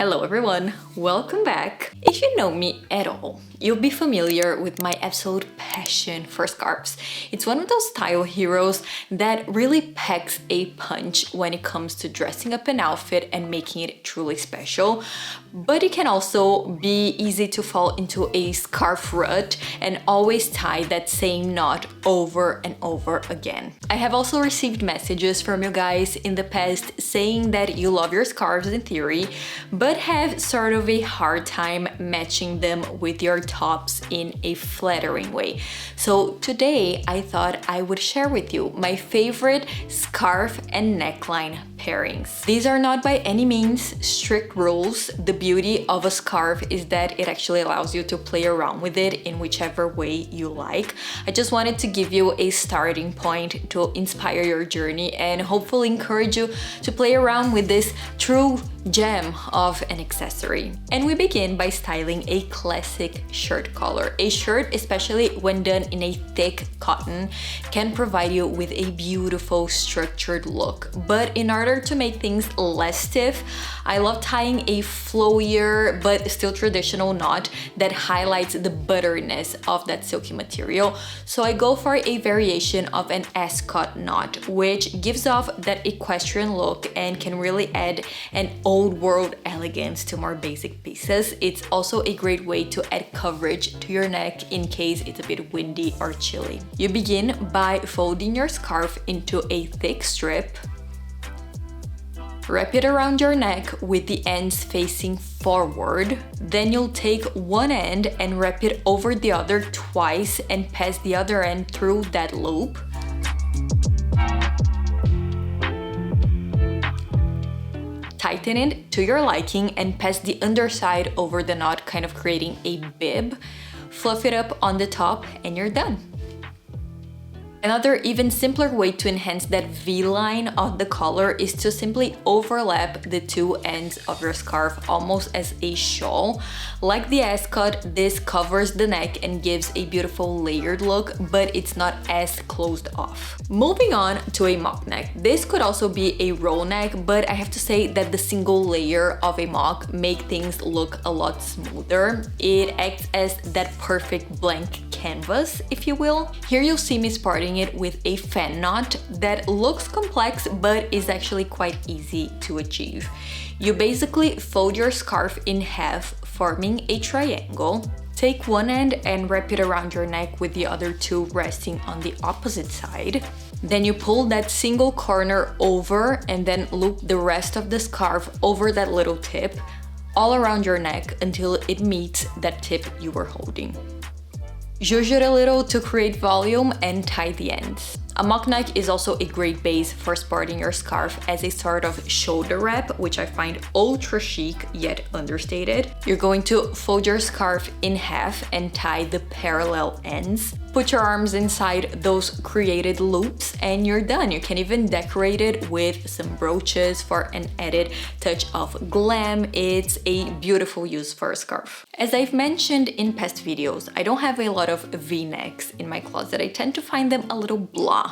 Hello everyone, welcome back. If you know me at all, you'll be familiar with my absolute passion for scarves. It's one of those style heroes that really packs a punch when it comes to dressing up an outfit and making it truly special. But it can also be easy to fall into a scarf rut and always tie that same knot over and over again. I have also received messages from you guys in the past saying that you love your scarves in theory, but have sort of a hard time matching them with your tops in a flattering way. So today I thought I would share with you my favorite scarf and neckline pairings. These are not by any means strict rules. The beauty of a scarf is that it actually allows you to play around with it in whichever way you like. I just wanted to give you a starting point to inspire your journey and hopefully encourage you to play around with this true gem of an accessory. And we begin by styling a classic shirt collar. A shirt, especially when done in a thick cotton, can provide you with a beautiful structured look. But in order to make things less stiff, I love tying a flowier but still traditional knot that highlights the butteriness of that silky material. So I go for a variation of an Ascot knot, which gives off that equestrian look and can really add an old world elegance to more basic pieces. It's also a great way to add coverage to your neck in case it's a bit windy or chilly. You begin by folding your scarf into a thick strip. Wrap it around your neck with the ends facing forward. Then you'll take one end and wrap it over the other twice and pass the other end through that loop. Tighten it to your liking and pass the underside over the knot, kind of creating a bib. Fluff it up on the top and you're done. Another even simpler way to enhance that V-line of the collar is to simply overlap the two ends of your scarf almost as a shawl. Like the Ascot, this covers the neck and gives a beautiful layered look, but it's not as closed off. Moving on to a mock neck. This could also be a roll neck, but I have to say that the single layer of a mock make things look a lot smoother. It acts as that perfect blank canvas, if you will. Here you'll see me sporting it with a fan knot that looks complex but is actually quite easy to achieve. You basically fold your scarf in half, forming a triangle. Take one end and wrap it around your neck with the other two resting on the opposite side. Then you pull that single corner over and then loop the rest of the scarf over that little tip all around your neck until it meets that tip you were holding. Zhuzh it a little to create volume and tie the ends. A mock neck is also a great base for sporting your scarf as a sort of shoulder wrap, which I find ultra chic yet understated. You're going to fold your scarf in half and tie the parallel ends. Put your arms inside those created loops and you're done. You can even decorate it with some brooches for an added touch of glam. It's a beautiful use for a scarf. As I've mentioned in past videos, I don't have a lot of V-necks in my closet. I tend to find them a little blah.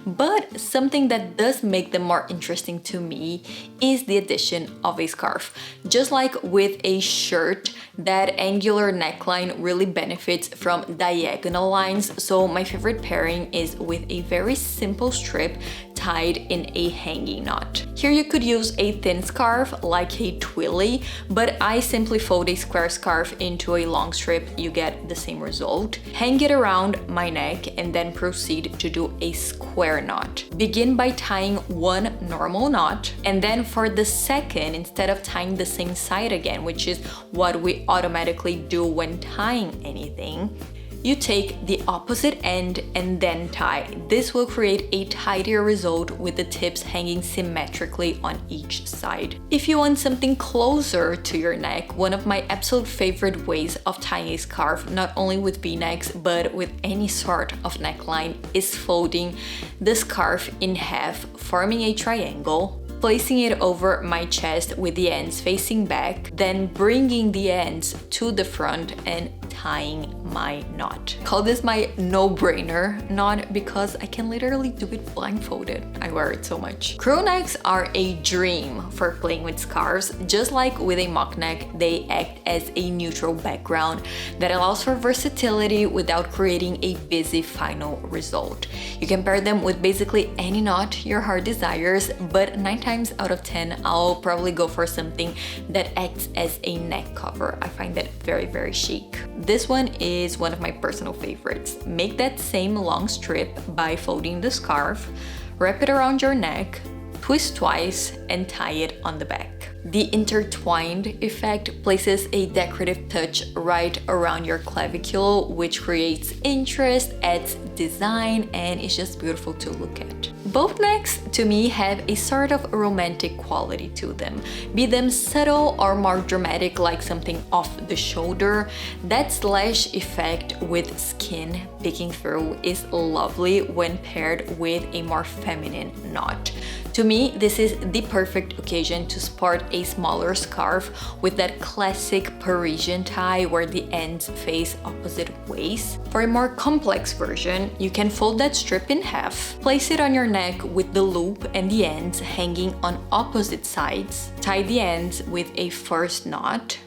But something that does make them more interesting to me is the addition of a scarf. Just like with a shirt, that angular neckline really benefits from diagonal lines. So my favorite pairing is with a very simple strip tied in a hanging knot. Here you could use a thin scarf like a twilly, but I simply fold a square scarf into a long strip. You get the same result. Hang it around my neck and then proceed to do a square knot. Begin by tying one normal knot, and then for the second, instead of tying the same side again, which is what we automatically do when tying anything, you take the opposite end and then tie. This will create a tidier result with the tips hanging symmetrically on each side. If you want something closer to your neck, one of my absolute favorite ways of tying a scarf, not only with V-necks but with any sort of neckline, is folding the scarf in half, forming a triangle, placing it over my chest with the ends facing back, then bringing the ends to the front and tying my knot. Call this my no-brainer knot because I can literally do it blindfolded. I wear it so much. Crew necks are a dream for playing with scarves. Just like with a mock neck, they act as a neutral background that allows for versatility without creating a busy final result. You can pair them with basically any knot your heart desires, but 9 times out of 10, I'll probably go for something that acts as a neck cover. I find that very, very chic. This one is one of my personal favorites. Make that same long strip by folding the scarf, wrap it around your neck, twist twice, and tie it on the back. The intertwined effect places a decorative touch right around your clavicle, which creates interest, adds design, and is just beautiful to look at. Both necks, to me, have a sort of romantic quality to them. Be them subtle or more dramatic, like something off the shoulder, that slash effect with skin peeking through is lovely when paired with a more feminine knot. To me, this is the perfect occasion to sport a smaller scarf with that classic Parisian tie where the ends face opposite ways. For a more complex version, you can fold that strip in half, place it on your neck with the loop and the ends hanging on opposite sides, tie the ends with a first knot,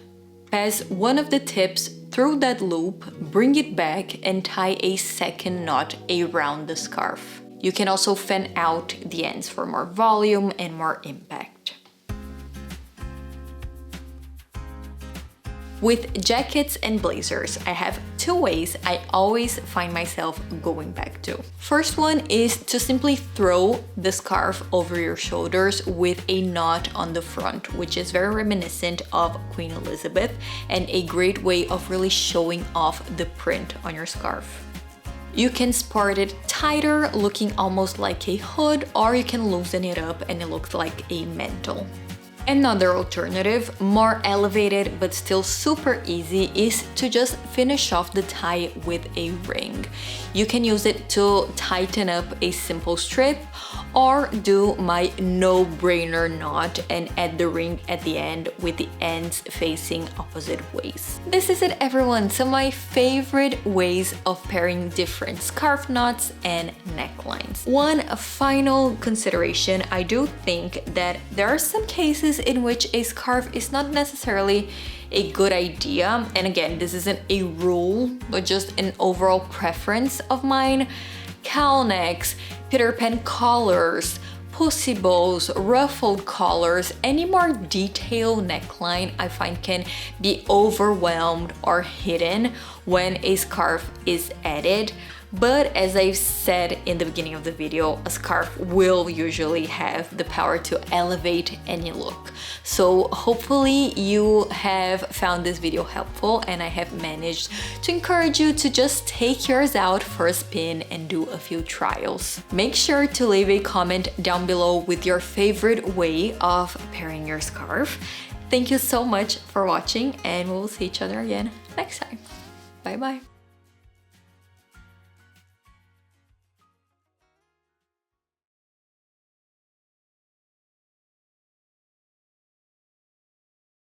pass one of the tips through that loop, bring it back, and tie a second knot around the scarf. You can also fan out the ends for more volume and more impact. With jackets and blazers, I have 2 ways I always find myself going back to. First one is to simply throw the scarf over your shoulders with a knot on the front, which is very reminiscent of Queen Elizabeth and a great way of really showing off the print on your scarf. You can sport it tighter, looking almost like a hood, or you can loosen it up and it looks like a mantle. Another alternative, more elevated but still super easy, is to just finish off the tie with a ring. You can use it to tighten up a simple strip or do my no-brainer knot and add the ring at the end with the ends facing opposite ways. This is it, everyone. Some of my favorite ways of pairing different scarf knots and necklines. One final consideration, I do think that there are some cases in which a scarf is not necessarily a good idea. And again, this isn't a rule, but just an overall preference of mine. Cowl necks, Peter Pan collars, pussy bows, ruffled collars, any more detailed neckline I find can be overwhelmed or hidden when a scarf is added. But as I said in the beginning of the video, a scarf will usually have the power to elevate any look. So hopefully you have found this video helpful and I have managed to encourage you to just take yours out for a spin and do a few trials. Make sure to leave a comment down below with your favorite way of pairing your scarf. Thank you so much for watching and we'll see each other again next time. Bye bye.